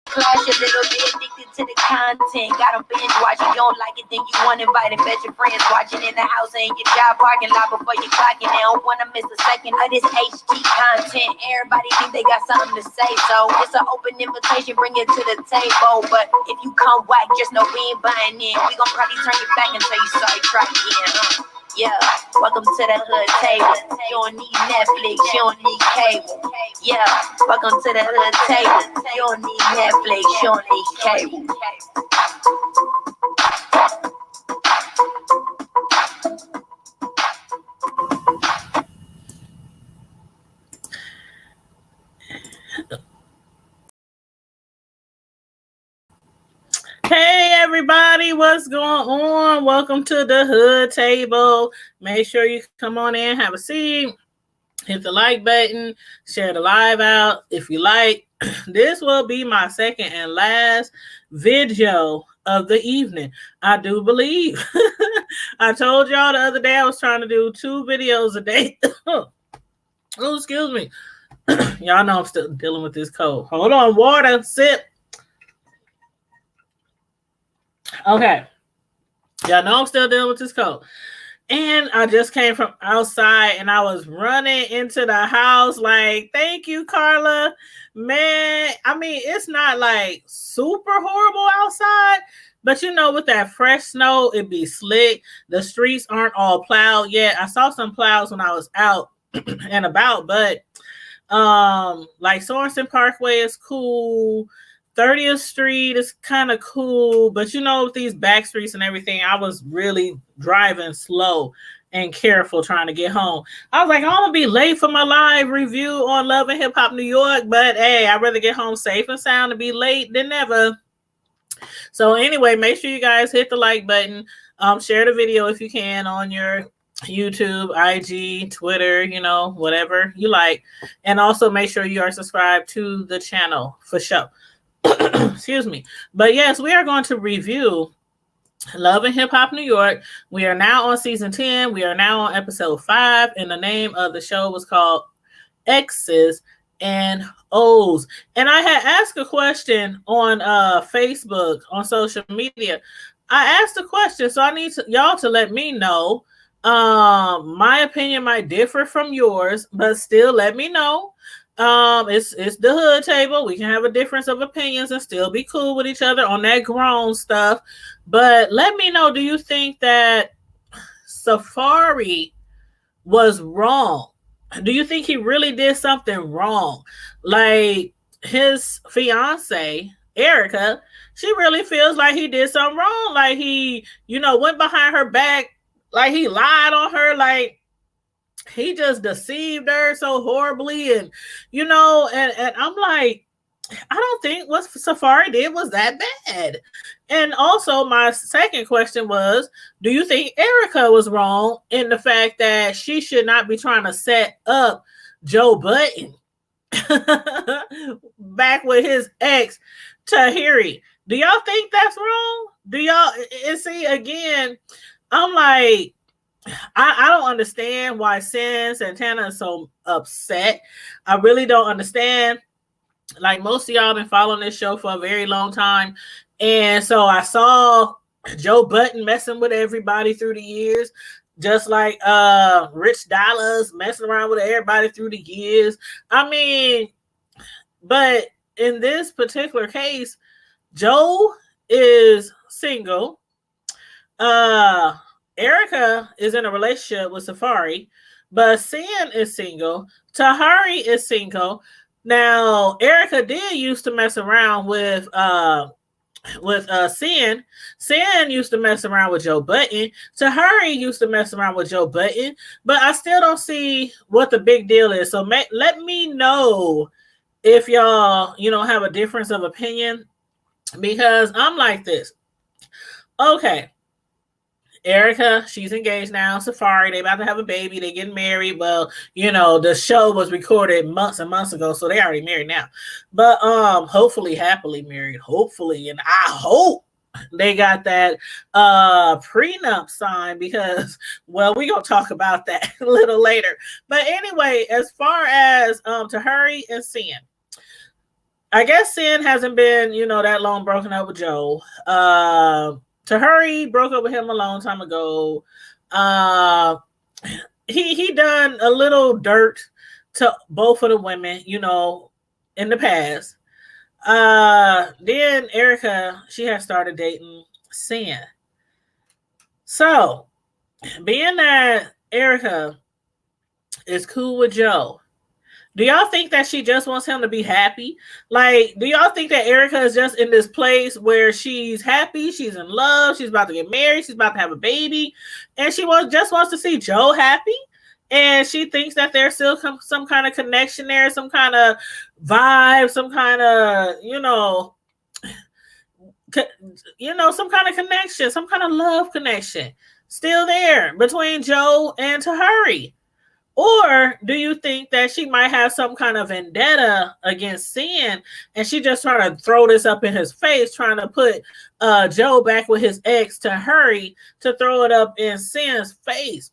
clash a little bit, addicted to the content. Got them binge watching, you don't like it, then you want to invite and bet your friends watching in the house and your job parking lot before you clocking. They don't want to miss a second of this HD content. Everybody think they got something to say, so it's an open invitation, bring it to the table. But if you come whack, just know we ain't buying in. We gon' probably turn you back until you sorry, try again. Yeah, welcome to the hood table. You don't need Netflix, you don't need cable. Yeah, welcome to the hood table. You don't need Netflix, you don't need cable. Hey everybody, what's going on? Welcome to the hood table. Make sure you come on in, have a seat, hit the like button, share the live out if you like. This will be my second and last video of the evening, I do believe. I told y'all the other day I was trying to do 2 videos a day. Oh, excuse me. Y'all know I'm still dealing with this cold. Hold on, water, sip. Okay. Y'all know I'm still dealing with this cold. And I just came from outside and I was running into the house like, thank you, Carla. Man, I mean, it's not like super horrible outside, but you know, with that fresh snow, it'd be slick. The streets aren't all plowed yet. I saw some plows when I was out and about, but like Sorensen Parkway is cool. 30th Street is kind of cool, but you know, with these back streets and everything, I was really driving slow and careful trying to get home. I was like, I'm gonna be late for my live review on Love and Hip Hop New York, but hey, I'd rather get home safe and sound and be late than never. So anyway, make sure you guys hit the like button, share the video if you can on your YouTube, IG, Twitter, you know, whatever you like, and also make sure you are subscribed to the channel for sure. Excuse me. But yes, we are going to review Love and Hip Hop New York. We are now on season 10. We are now on episode 5, and the name of the show was called X's and O's. And I had asked a question on Facebook, on social media. I asked a question, so I need y'all to let me know. My opinion might differ from yours, but still let me know. It's the hood table. We can have a difference of opinions and still be cool with each other on that grown stuff. But let me know, do you think that Safari was wrong? Do you think he really did something wrong? Like his fiance, Erica, she really feels like he did something wrong. Like he, you know, went behind her back, like he lied on her, like he just deceived her so horribly. And you know, and I'm like, I don't think what Safari did was that bad. And also my second question was, do you think Erica was wrong in the fact that she should not be trying to set up Joe Budden back with his ex Tahiri? Do y'all think that's wrong? Do y'all, and see, again, I'm like, I don't understand why Santana is so upset. I really don't understand. Like, most of y'all been following this show for a very long time. And so I saw Joe Budden messing with everybody through the years, just like Rich Dollars messing around with everybody through the years. I mean, but in this particular case, Joe is single. Erica is in a relationship with Safari, but Sin is single. Tahari is single. Now, Erica did used to mess around with Sin. Sin used to mess around with Joe Budden. Tahari used to mess around with Joe Budden, but I still don't see what the big deal is. So let me know if y'all, you know, have a difference of opinion, because I'm like this. Okay. Erica, she's engaged now. Safari, they about to have a baby. They getting married. Well, you know, the show was recorded months and months ago, so they already married now. But hopefully happily married. Hopefully, and I hope they got that prenup signed, because, well, we're gonna talk about that a little later. But anyway, as far as Tahari and Sin, I guess Sin hasn't been, that long broken up with Joe. Tahuri broke up with him a long time ago. Uh, he done a little dirt to both of the women, in the past. Then Erica, she has started dating Sin. So, being that Erica is cool with Joe, do y'all think that she just wants him to be happy? Like, do y'all think that Erica is just in this place where she's happy, she's in love, she's about to get married, she's about to have a baby, and she just wants to see Joe happy? And she thinks that there's still some kind of connection there, some kind of vibe, some kind of, some kind of connection, some kind of love connection still there between Joe and Tahuri? Or do you think that she might have some kind of vendetta against Sin, and she just trying to throw this up in his face, trying to put Joe back with his ex Tahuri to throw it up in Sin's face?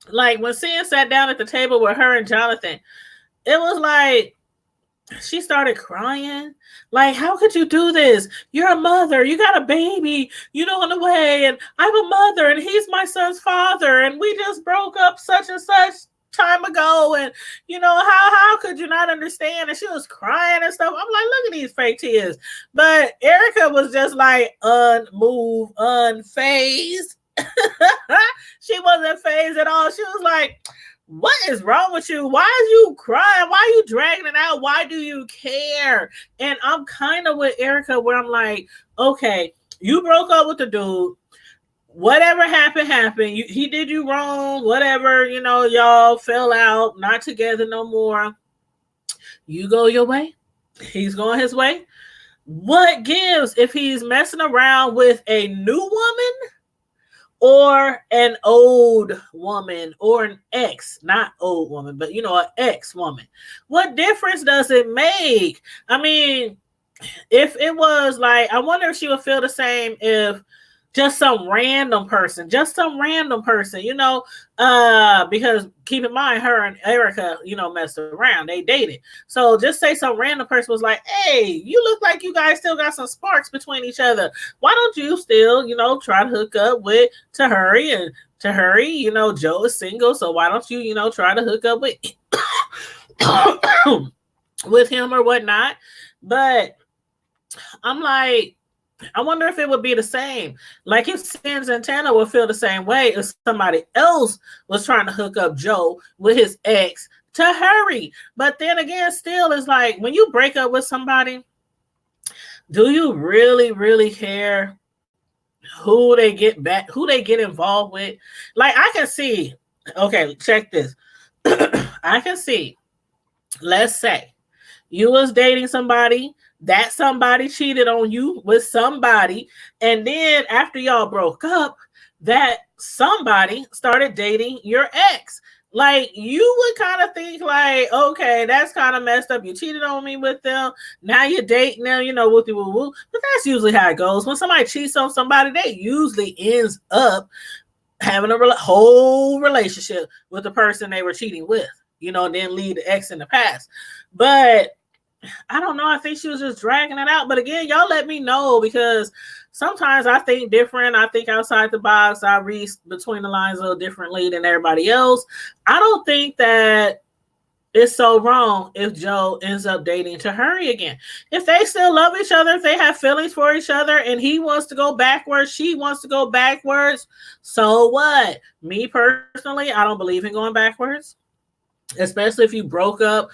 Like, when Sin sat down at the table with her and Jonathan, it was like she started crying. Like, how could you do this? You're a mother. You got a baby, on the way. And I'm a mother, and he's my son's father. And we just broke up such and such time ago. And, how could you not understand? And she was crying and stuff. I'm like, look at these fake tears. But Erica was just like unmoved, unfazed. She wasn't phased at all. She was like, what is wrong with you? Why are you crying? Why are you dragging it out? Why do you care? And I'm kind of with Erica where I'm like, okay, you broke up with the dude. Whatever happened. He did you wrong. Whatever, y'all fell out, not together no more. You go your way. He's going his way. What gives if he's messing around with a new woman or an old woman, or an ex, not old woman, but an ex woman? What difference does it make? I mean, if it was like, I wonder if she would feel the same if just some random person, because keep in mind, her and Erica, messed around. They dated. So just say some random person was like, hey, you look like you guys still got some sparks between each other. Why don't you still, try to hook up with Tahuri? And Tahuri, Joe is single. So why don't you, try to hook up with, with him or whatnot? But I'm like, I wonder if it would be the same. Like, if Sin Santana would feel the same way if somebody else was trying to hook up Joe with his ex Tahuri. But then again, still, it's like, when you break up with somebody, do you really, really care who they get back, who they get involved with? Like, I can see, okay, check this. I can see, let's say you was dating somebody, that somebody cheated on you with somebody, and then after y'all broke up, that somebody started dating your ex. Like, you would kind of think like, okay, that's kind of messed up. You cheated on me with them. Now you're dating them, woo woo woo. But that's usually how it goes. When somebody cheats on somebody, they usually ends up having a whole relationship with the person they were cheating with, then leave the ex in the past. But I don't know. I think she was just dragging it out. But again, y'all let me know, because sometimes I think different. I think outside the box. I read between the lines a little differently than everybody else. I don't think that it's so wrong if Joe ends up dating Tahuri again. If they still love each other, if they have feelings for each other, and he wants to go backwards, she wants to go backwards, so what? Me personally, I don't believe in going backwards, especially if you broke up.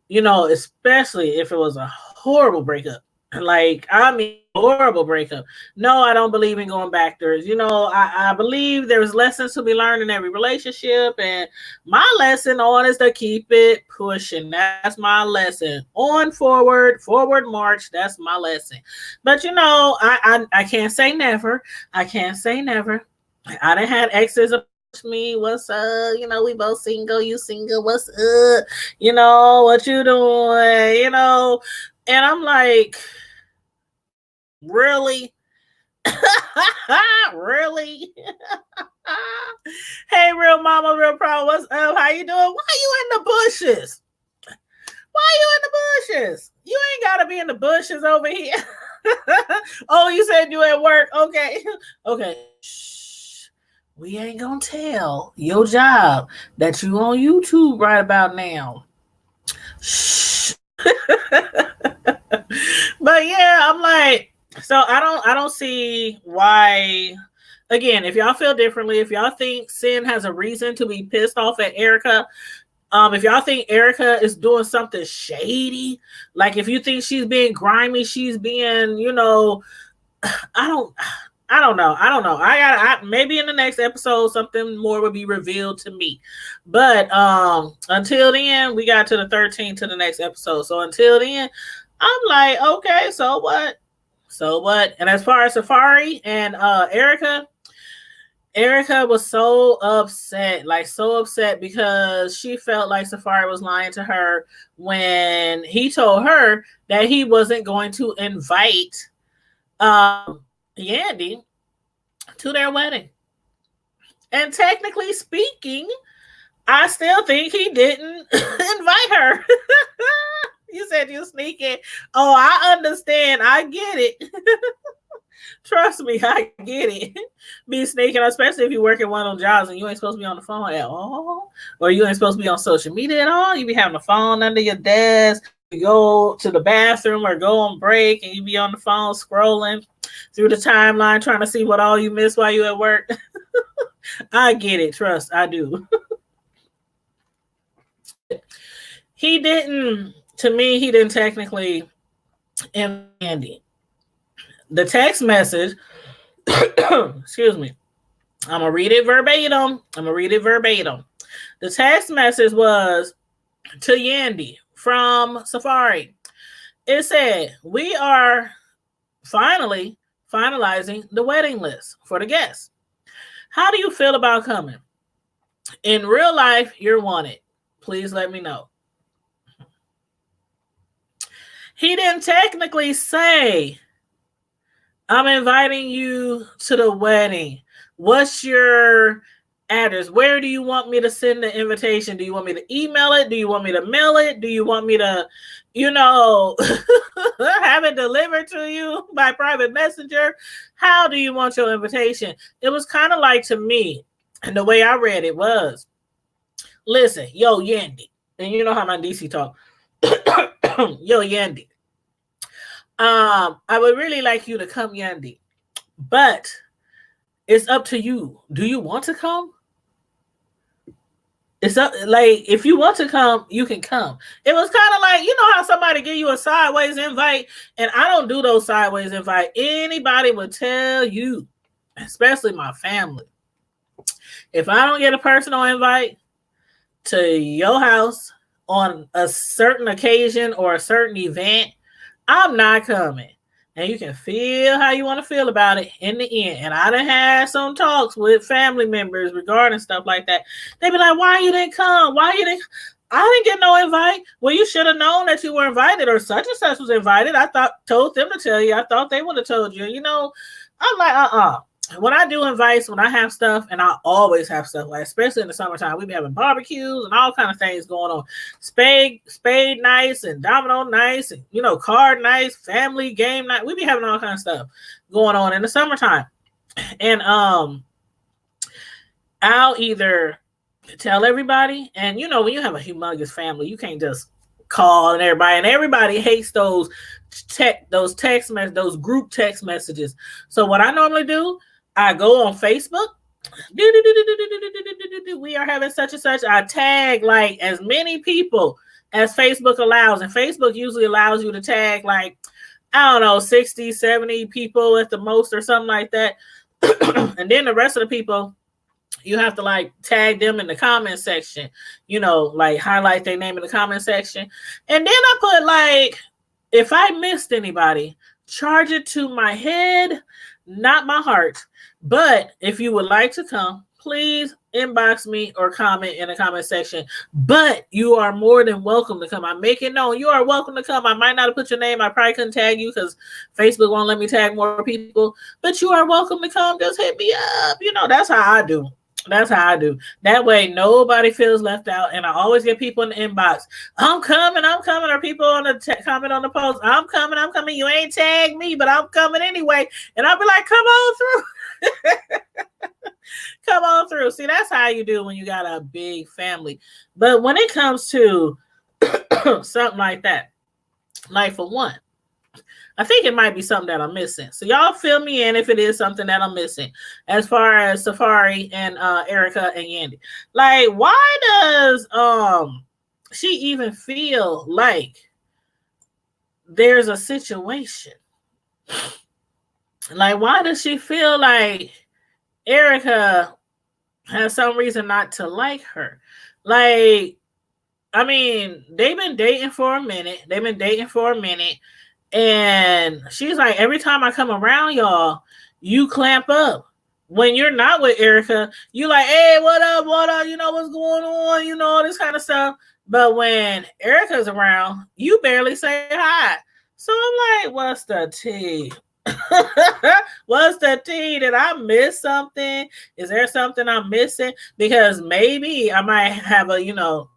Especially if it was a horrible breakup. Like, I mean, horrible breakup. No, I don't believe in going backwards. I believe there's lessons to be learned in every relationship. And my lesson on is to keep it pushing. That's my lesson. Forward march. That's my lesson. But, I can't say never. I can't say never. I done had exes me, what's up, we both single, you single, what's up, what you doing, and I'm like, really? Really? Hey, real mama, real pro, what's up, how you doing? Why you in the bushes? Why you in the bushes? You ain't gotta be in the bushes over here. Oh, you said you at work. Okay. Okay. Shh. We ain't gonna tell your job that you on YouTube right about now. Shh. But yeah, I'm like, so I don't see why. Again, if y'all feel differently, if y'all think Sin has a reason to be pissed off at Erica, if y'all think Erica is doing something shady, like if you think she's being grimy, she's being, I don't I don't know. Maybe in the next episode something more will be revealed to me. But until then, we got to the 13th to the next episode. So until then, I'm like, okay, so what? So what? And as far as Safari and Erica was so upset, because she felt like Safari was lying to her when he told her that he wasn't going to invite Yandy to their wedding. And technically speaking, I still think he didn't invite her. You said you sneaking. Oh, I understand. I get it. Trust me, I get it. Be sneaking, especially if you work at one of those jobs and you ain't supposed to be on the phone at all, or you ain't supposed to be on social media at all. You be having the phone under your desk. You go to the bathroom or go on break and you be on the phone scrolling through the timeline trying to see what all you missed while you at work. I get it. Trust, I do. He didn't technically invite Andy. The text message, excuse me, I'm going to read it verbatim. The text message was to Yandy from Safari. It said, we are finally finalizing the wedding list for the guests. How do you feel about coming? In real life, you're wanted. Please let me know. He didn't technically say, I'm inviting you to the wedding. What's your address? Where do you want me to send the invitation? Do you want me to email it? Do you want me to mail it? Do you want me to, have it delivered to you by private messenger? How do you want your invitation? It was kind of like, to me, and the way I read it was, listen, yo, Yandy. And you know how my DC talk. Yo, Yandy. I would really like you to come, Yandy, but it's up to you. Do you want to come? It's up, like, if you want to come, you can come. It was kind of like, how somebody give you a sideways invite, and I don't do those sideways invite. Anybody would tell you, especially my family, if I don't get a personal invite to your house on a certain occasion or a certain event, I'm not coming. And you can feel how you want to feel about it in the end. And I done had some talks with family members regarding stuff like that. They be like, why you didn't come? I didn't get no invite. Well, you should have known that you were invited, or such and such was invited. Told them to tell you. I thought they would have told you. I'm like, when I do invites, when I have stuff, and I always have stuff, like especially in the summertime, we be having barbecues and all kind of things going on. Spade nights and domino nights and card nights, family game night. We be having all kind of stuff going on in the summertime. And I'll either tell everybody, and when you have a humongous family, you can't just call and everybody hates those text messages, those group text messages. So what I normally do, I go on Facebook. We are having such and such. I tag like as many people as Facebook allows. And Facebook usually allows you to tag 60, 70 people at the most or something like that. And then the rest of the people, you have to tag them in the comment section, highlight their name in the comment section. And then I put if I missed anybody, charge it to my head, not my heart. But if you would like to come, please inbox me or comment in the comment section. But you are more than welcome to come. I make it known you are welcome to come. I might not have put your name. I probably couldn't tag you because Facebook won't let me tag more people. But you are welcome to come. Just hit me up. That's how I do. That's how I do. That way nobody feels left out. And I always get people in the inbox. I'm coming, I'm coming. Or people on the comment on the post. I'm coming, I'm coming. You ain't tagged me, but I'm coming anyway. And I'll be like, come on through. Come on through. See, that's how you do when you got a big family. But when it comes to something like that, like for one, I think it might be something that I'm missing. So y'all fill me in if it is something that I'm missing as far as Safari and Erica and Yandy. Like, why does she even feel like there's a situation? Like, why does she feel like Erica has some reason not to like her? Like, I mean, they've been dating for a minute. And she's like, every time I come around y'all, you clamp up. When you're not with Erica, you like, hey, what up, you know what's going on, you know, all this kind of stuff. But when Erica's around, you barely say hi. So I'm like, what's the tea? What's the tea? Did I miss something? Is there something I'm missing? Because maybe I might have a, you know,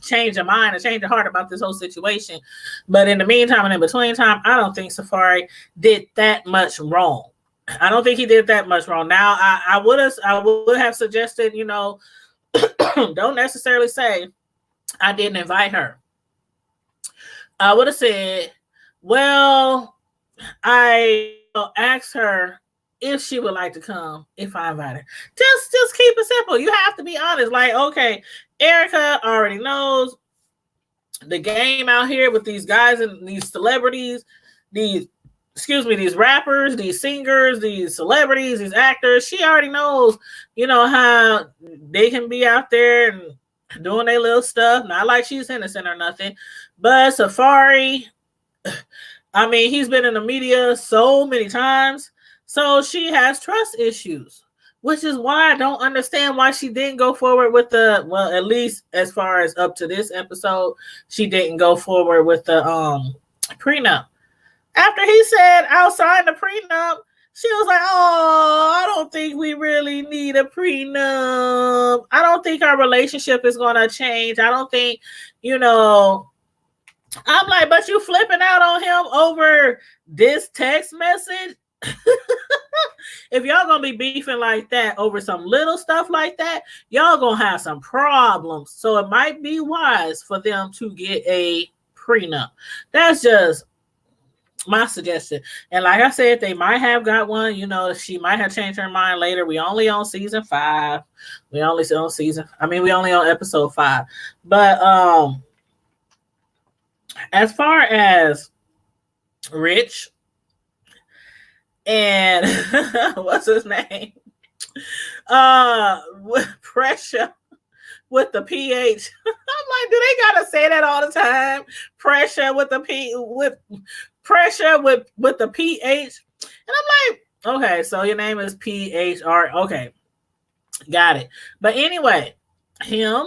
change of mind and change of heart about this whole situation. But in the meantime and in between time, I don't think Safari did that much wrong. I don't think he did that much wrong. Now, I would have suggested, you know, don't necessarily say I didn't invite her. I would have said, well, I asked her if she would like to come if I invite her. Just keep it simple. You have to be honest. Like, okay, Erica already knows the game out here with these guys and these celebrities, these rappers, these singers, these celebrities, these actors. She already knows, you know, how they can be out there and doing their little stuff. Not like she's innocent or nothing. But Safari, I mean, he's been in the media so many times. So she has trust issues, which is why I don't understand why she didn't go forward with well, at least as far as up to this episode, she didn't go forward with the prenup. After he said, I'll sign the prenup, she was like, oh, I don't think we really need a prenup. I don't think our relationship is going to change. I don't think, you know, I'm like, but you flipping out on him over this text message? If y'all gonna be beefing like that over some little stuff like that, y'all gonna have some problems. So it might be wise for them to get a prenup. That's just my suggestion. And like I said, they might have got one. You know, she might have changed her mind later. We only on season 5. We only on episode 5. But as far as Rich and what's his name? Pressure with the PH. I'm like, do they gotta say that all the time? Pressure with the pressure with the PH. And I'm like, okay, so your name is PHR. Okay, got it. But anyway, him,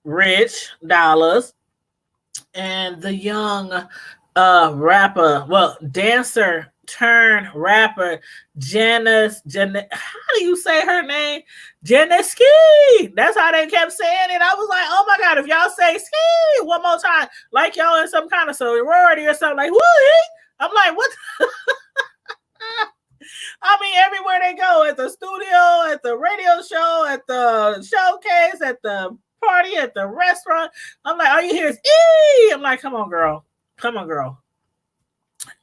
Rich Dollars, and the young dancer turned rapper Janice. How do you say her name? Janeski. That's how they kept saying it. I was like, oh my God, if y'all say ski one more time, like y'all in some kind of sorority or something, like, woo. I'm like, what? I mean, everywhere they go, at the studio, at the radio show, at the showcase, at the party, at the restaurant, I'm like, all you hear is ee. I'm like, come on, girl.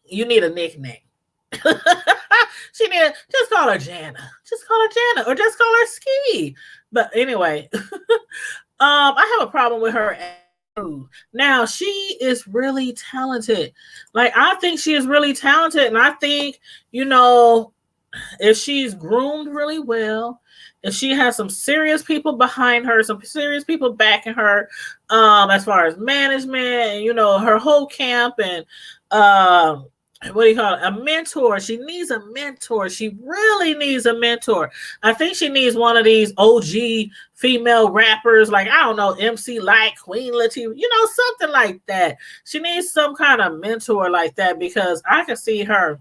You need a nickname. She need just call her Jana. Or just call her Ski. But anyway, I have a problem with her. Now, she is really talented. Like, I think she is really talented, and I think, you know, if she's groomed really well, if she has some serious people behind her, some serious people backing her, as far as management and, you know, her whole camp and what do you call it? A mentor. She needs a mentor. She really needs a mentor. I think she needs one of these OG female rappers, like, I don't know, MC Light, Queen Latifah, you know, something like that. She needs some kind of mentor like that, because I can see her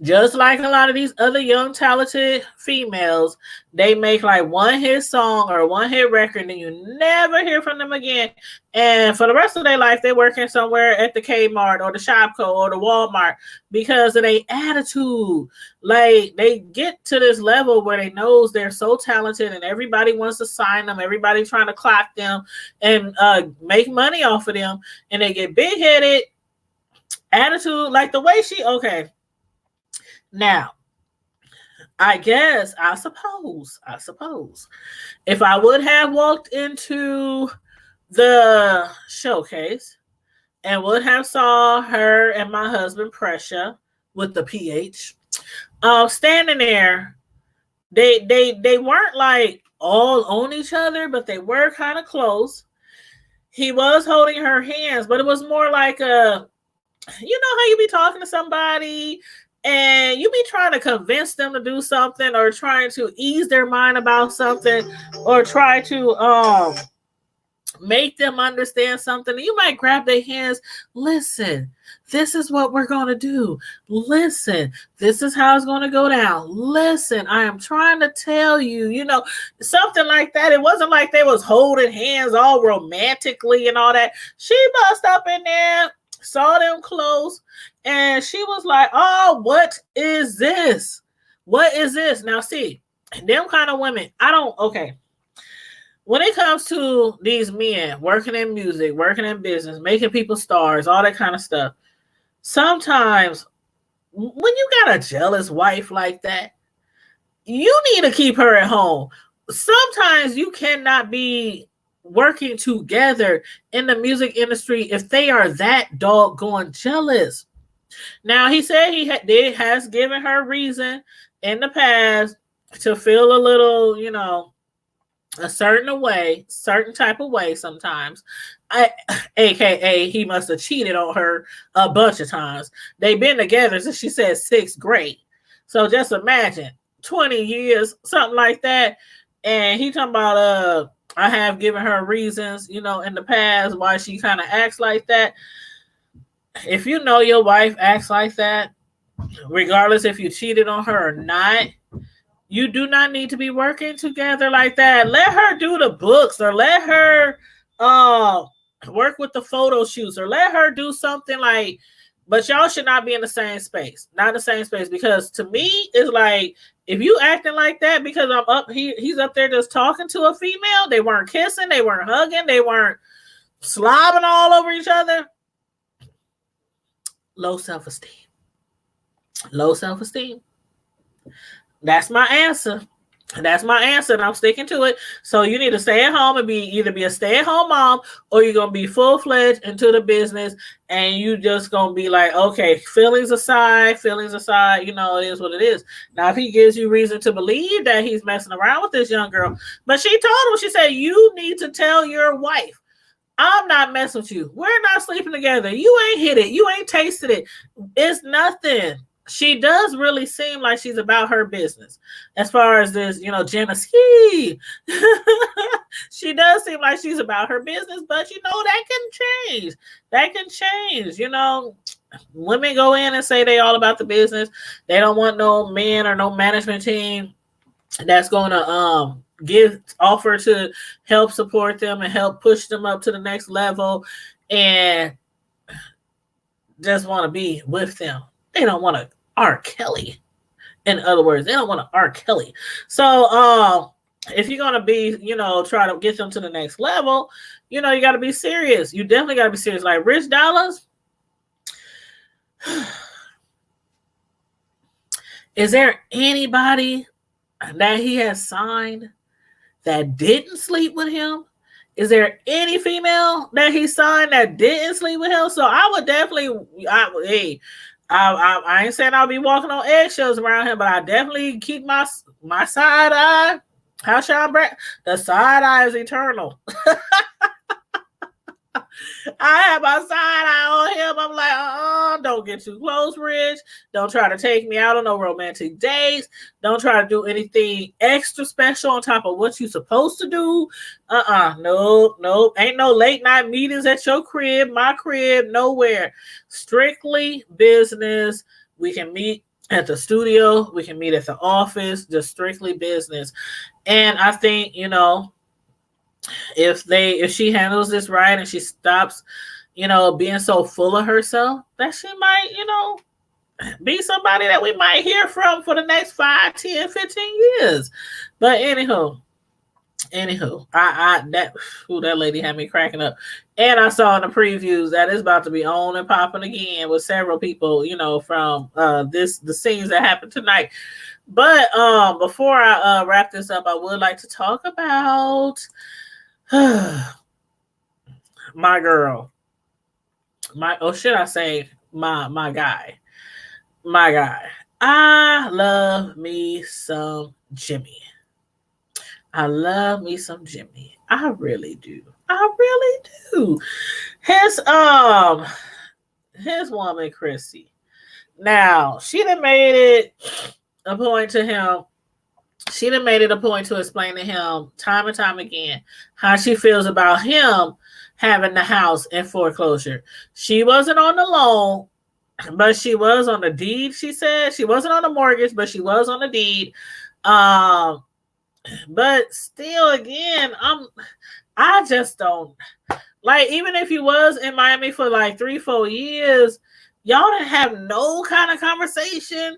Just like a lot of these other young talented females, they make like one hit song or one hit record and you never hear from them again. And for the rest of their life, they're working somewhere at the Kmart or the Shopko or the Walmart because of their attitude. Like they get to this level where they knows they're so talented and everybody wants to sign them. Everybody trying to clock them and make money off of them. And they get big headed attitude like the way okay. Now, I suppose, if I would have walked into the showcase and would have saw her and my husband Pressure with the PH, standing there, they weren't like all on each other, but they were kind of close. He was holding her hands, but it was more like you know how you be talking to somebody and you be trying to convince them to do something or trying to ease their mind about something or try to make them understand something. You might grab their hands. Listen, this is what we're going to do. Listen, this is how it's going to go down. Listen, I am trying to tell you, you know, something like that. It wasn't like they was holding hands all romantically and all that. She bust up in there, saw them close, and she was like, oh, what is this? What is this? Now, see, them kind of women, okay. When it comes to these men working in music, working in business, making people stars, all that kind of stuff, sometimes when you got a jealous wife like that, you need to keep her at home. Sometimes you cannot be working together in the music industry if they are that doggone jealous. Now, he said has given her reason in the past to feel a little, you know, a certain type of way sometimes. AKA he must have cheated on her a bunch of times. They've been together since she said 6th grade. So just imagine 20 years, something like that. And he talking about I have given her reasons, you know, in the past why she kind of acts like that. If you know your wife acts like that, regardless if you cheated on her or not, you do not need to be working together like that. Let her do the books or let her work with the photo shoots or let her do something like, but y'all should not be in the same space. Not the same space, because to me, it's like, if you acting like that because I'm up, he's up there just talking to a female, they weren't kissing, they weren't hugging, they weren't slobbing all over each other. Low self-esteem. Low self-esteem. That's my answer. That's my answer, and I'm sticking to it. So you need to stay at home and either be a stay-at-home mom, or you're gonna be full-fledged into the business, and you just gonna be like, okay, feelings aside, you know, it is what it is. Now, if he gives you reason to believe that he's messing around with this young girl, but she told him, she said, you need to tell your wife, I'm not messing with you. We're not sleeping together. You ain't hit it. You ain't tasted it. It's nothing. She does really seem like she's about her business as far as this, you know, Jenna Ski. She does seem like she's about her business, but you know, that can change. That can change. You know, women go in and say they all about the business. They don't want no man or no management team that's going to offer to help support them and help push them up to the next level and just want to be with them. They don't want to R. Kelly. In other words, they don't want to R. Kelly. So if you're going to be, you know, try to get them to the next level, you know, you got to be serious. You definitely got to be serious. Like Rich Dollars. Is there anybody that he has signed that didn't sleep with him? Is there any female that he signed that didn't sleep with him? So I would definitely, I ain't saying I'll be walking on eggshells around him, but I definitely keep my side eye. How Sean Brad? The side eye is eternal. I have my side eye on him. I'm like, don't get too close, Rich. Don't try to take me out on no romantic dates. Don't try to do anything extra special on top of what you're supposed to do. Nope. Ain't no late night meetings at your crib, my crib, nowhere. Strictly business. We can meet at the studio. We can meet at the office, just strictly business. And I think, if she handles this right and she stops, being so full of herself, that she might, be somebody that we might hear from for the next 5, 10, 15 years. But anywho, that lady had me cracking up. And I saw in the previews that it's about to be on and popping again with several people, from the scenes that happened tonight. But before I wrap this up, I would like to talk about my girl. Should I say my guy? My guy. I love me some Jimmy. I love me some Jimmy. I really do. I really do. His woman Chrissy. Now, she done made it a point to him. She done made it a point to explain to him time and time again how she feels about him having the house in foreclosure. She wasn't on the loan, but she was on the deed. She said she wasn't on the mortgage, but she was on the deed. But still, again, I just don't like. Even if you was in Miami for like 3-4 years, y'all didn't have no kind of conversation.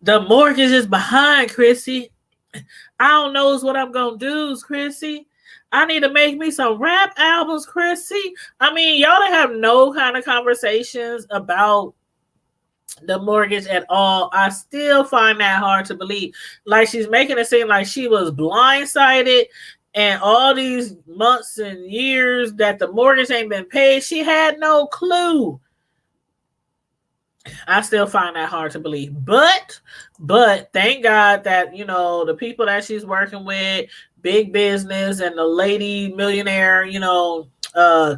The mortgage is behind, Chrissy. I don't know what I'm gonna do, Chrissy. I need to make me some rap albums, Chrissy. I mean, y'all didn't have no kind of conversations about the mortgage at all. I still find that hard to believe. Like, she's making it seem like she was blindsided and all these months and years that the mortgage ain't been paid, she had no clue. I still find that hard to believe. But thank God that, the people that she's working with, big business and the lady millionaire,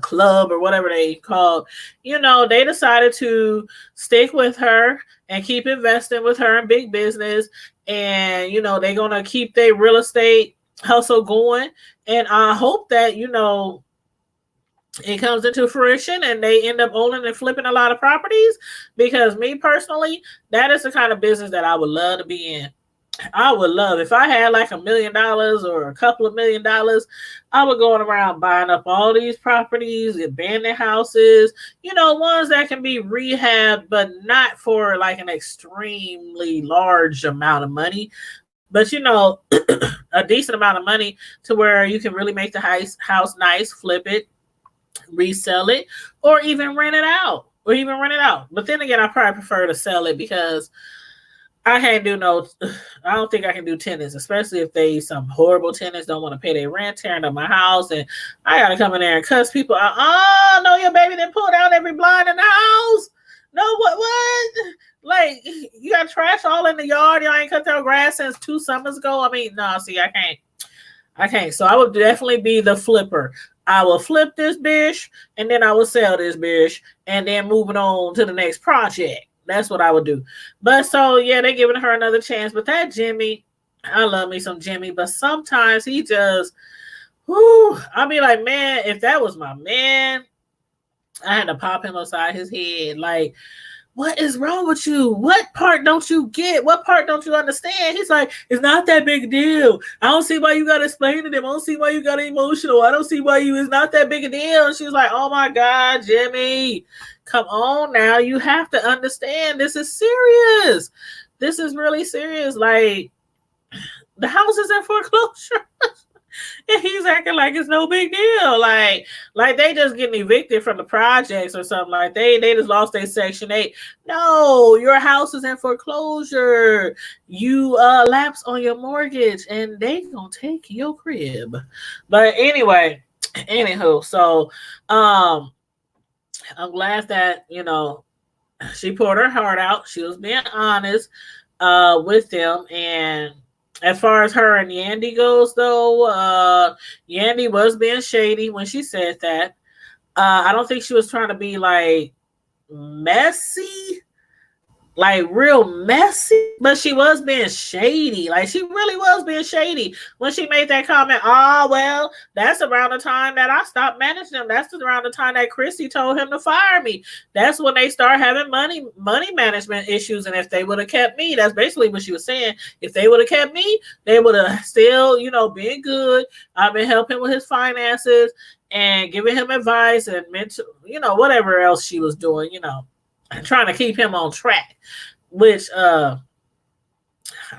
club or whatever they call, they decided to stick with her and keep investing with her in big business. And, they're going to keep their real estate hustle going. And I hope that, it comes into fruition and they end up owning and flipping a lot of properties, because me personally, that is the kind of business that I would love to be in. I would love, if I had like $1 million or a couple of $1 million, I would go around buying up all these properties, abandoned houses, ones that can be rehabbed, but not for like an extremely large amount of money, but a decent amount of money to where you can really make the house nice, flip it, resell it, or even rent it out. But then again, I probably prefer to sell it, because I don't think I can do tenants, especially if they some horrible tenants don't want to pay their rent, tearing up my house, and I gotta come in there and cuss people out. Oh no, your baby didn't pull down every blind in the house. No, what? Like, you got trash all in the yard. Y'all ain't cut their grass since 2 summers ago. I mean, no, see, I can't. So I would definitely be the flipper. I will flip this bitch, and then I will sell this bitch, and then moving on to the next project. That's what I would do. But so, yeah, they're giving her another chance. But that Jimmy, I love me some Jimmy, but sometimes he just, I'll be like, man, if that was my man, I had to pop him upside his head. Like, what is wrong with you? What part don't you get? What part don't you understand? He's like, it's not that big a deal. I don't see why you got to explain to them. I don't see why you got emotional. I don't see why it's not that big a deal. And she was like, oh my God, Jimmy, come on now. You have to understand. This is serious. This is really serious. Like, the house is in foreclosure. And he's acting like it's no big deal. Like they just getting evicted from the projects or something. Like they just lost their Section 8. No, your house is in foreclosure. You lapse on your mortgage and they gonna take your crib. But anywho, so I'm glad that, she poured her heart out. She was being honest with them. And as far as her and Yandy goes, though, Yandy was being shady when she said that. I don't think she was trying to be like messy. like real messy, but she was being shady. Like she really was being shady when she made that comment. Oh, well, that's around the time that I stopped managing them. That's around the time that Chrissy told him to fire me. That's when they start having money management issues. And if they would have kept me, that's basically what she was saying. If they would have kept me, they would have still, been good. I've been helping with his finances and giving him advice and mental, whatever else she was doing, trying to keep him on track, which I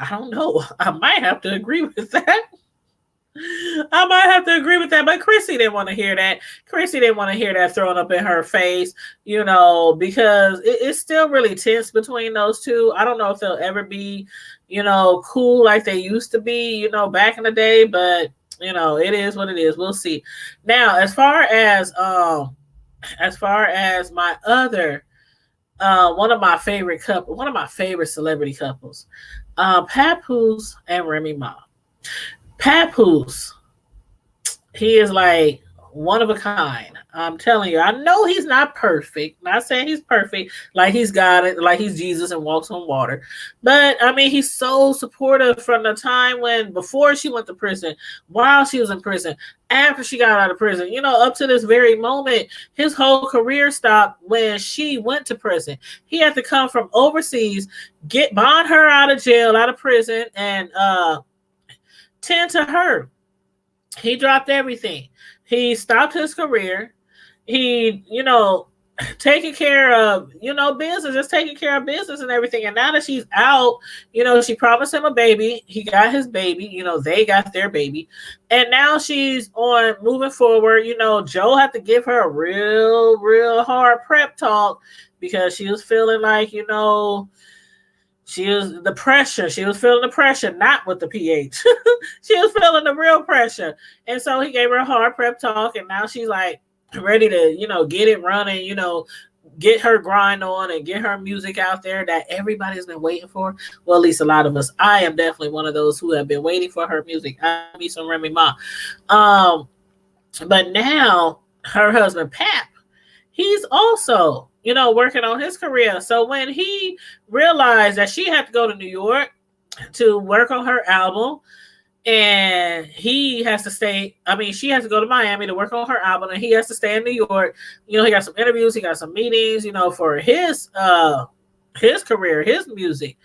don't know. I might have to agree with that. But Chrissy didn't want to hear that. Chrissy didn't want to hear that thrown up in her face, because it's still really tense between those two. I don't know if they'll ever be, cool like they used to be, back in the day, but it is what it is. We'll see. Now, as far as my other one of my favorite celebrity couples, Papoose and Remy Ma. Papoose, he is like one of a kind. I'm telling you, I know he's not perfect. Not saying he's perfect, like he's got it, like he's Jesus and walks on water. But I mean, he's so supportive from the time before she went to prison, while she was in prison, after she got out of prison, up to this very moment. His whole career stopped when she went to prison. He had to come from overseas, bond her out of jail, out of prison, and tend to her. He dropped everything. He stopped his career. He, taking care of, business, just taking care of business and everything. And now that she's out, she promised him a baby. He got his baby. They got their baby. And now she's on moving forward. Joe had to give her a real, real hard prep talk because she was feeling like, she was feeling the pressure, not with the pH. She was feeling the real pressure. And so he gave her a hard prep talk, and now she's like ready to, get it running, get her grind on and get her music out there that everybody's been waiting for. Well, at least a lot of us. I am definitely one of those who have been waiting for her music. I need some Remy Ma. But now her husband, Pap, he's also, working on his career. So when he realized that she had to go to New York to work on her album, and he has to stay, she has to go to Miami to work on her album, and he has to stay in New York. He got some interviews, he got some meetings, for his career, his music.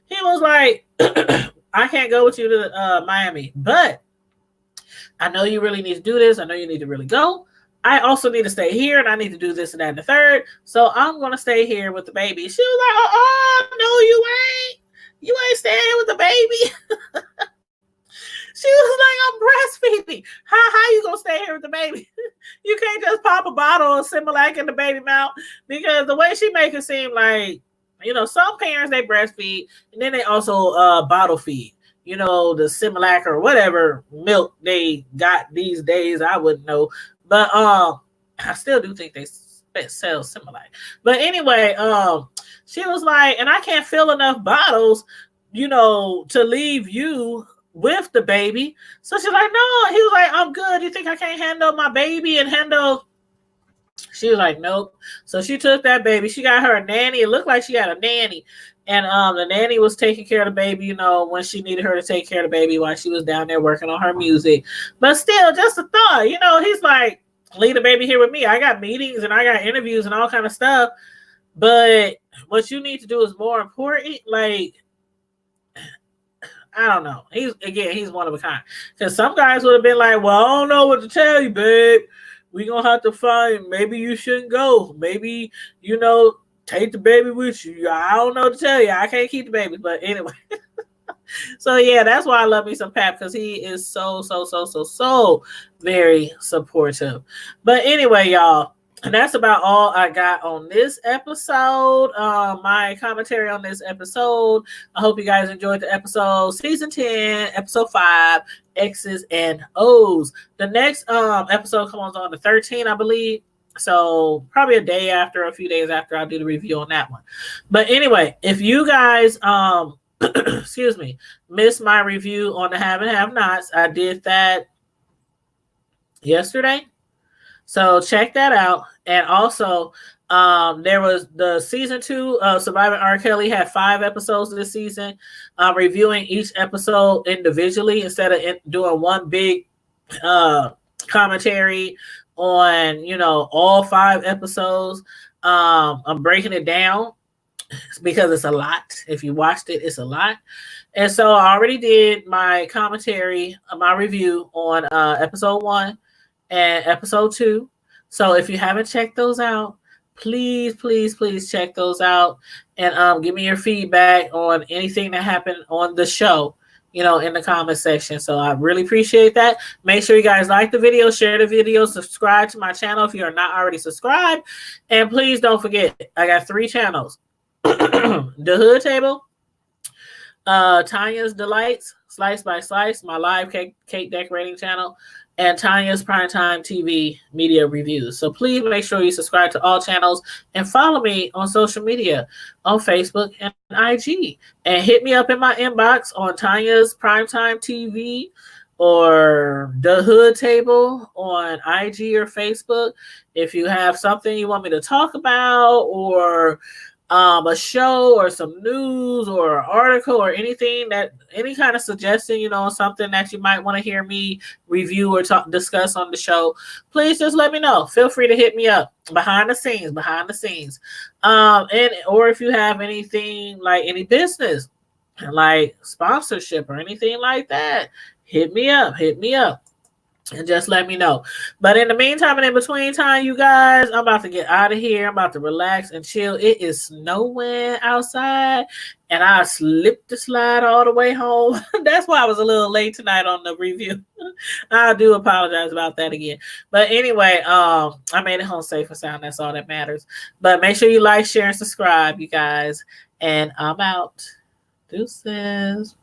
He was like, I can't go with you to Miami, but I know you really need to do this. I know you need to really go. I also need to stay here, and I need to do this and that and the third. So I'm going to stay here with the baby. She was like, no, you ain't. You ain't staying here with the baby. She was like, I'm breastfeeding. How you going to stay here with the baby? You can't just pop a bottle of Similac in the baby mouth, because the way she make it seem like, some parents, they breastfeed, and then they also bottle feed. The Similac or whatever milk they got these days. I wouldn't know. But I still do think they sell Similac. But anyway, she was like, and I can't fill enough bottles, to leave you with the baby. So she's like, no. He was like, I'm good. You think I can't handle my baby and handle? She was like, nope. So she took that baby. She got her a nanny. It looked like she had a nanny. And the nanny was taking care of the baby, when she needed her to take care of the baby while she was down there working on her music. But still, just a thought, he's like, leave the baby here with me. I got meetings and I got interviews and all kind of stuff. But what you need to do is more important. Like, I don't know. He's one of a kind. Because some guys would have been like, well, I don't know what to tell you, babe. We're going to have to find, maybe you shouldn't go. Maybe, take the baby with you. I don't know what to tell you. I can't keep the baby. But anyway. So, yeah, that's why I love me some Pap, because he is so very supportive. But anyway, y'all, and that's about all I got on this episode. My commentary on this episode. I hope you guys enjoyed the episode. Season 10, episode 5, X's and O's. The next episode comes on the 13th, I believe. So probably a few days after, I'll do the review on that one. But anyway, if you guys excuse me, missed my review on the Have and Have Nots, I did that yesterday. So check that out. And also, there was the season 2 of Surviving R. Kelly had 5 episodes this season. Reviewing each episode individually instead of doing one big uh, commentary on all 5 episodes. I'm breaking it down because it's a lot. If you watched it, it's a lot. And so I already did my commentary, my review on episode 1 and episode 2. So if you haven't checked those out, please, please, please check those out and give me your feedback on anything that happened on the show, in the comment section. So I really appreciate that. Make sure you guys like the video, share the video, subscribe to my channel if you are not already subscribed. And please don't forget, I got 3 channels. The Hood Table, Tanya's Delights, Slice by Slice, my live cake decorating channel, and Tanya's Primetime TV media reviews. So please make sure you subscribe to all channels and follow me on social media on Facebook and IG. And hit me up in my inbox on Tanya's Primetime TV or The Hood Table on IG or Facebook if you have something you want me to talk about, or a show or some news or an article or anything, that any kind of suggestion, something that you might want to hear me review or discuss on the show, please just let me know. Feel free to hit me up behind the scenes. And or if you have anything like any business, like sponsorship or anything like that, hit me up. And just let me know. But in the meantime and in between time, you guys, I'm about to get out of here. I'm about to relax and chill. It is snowing outside, and I slipped the slide all the way home. That's why I was a little late tonight on the review. I do apologize about that again. But anyway, I made it home safe and sound. That's all that matters. But make sure you like, share, and subscribe, you guys. And I'm out. Deuces.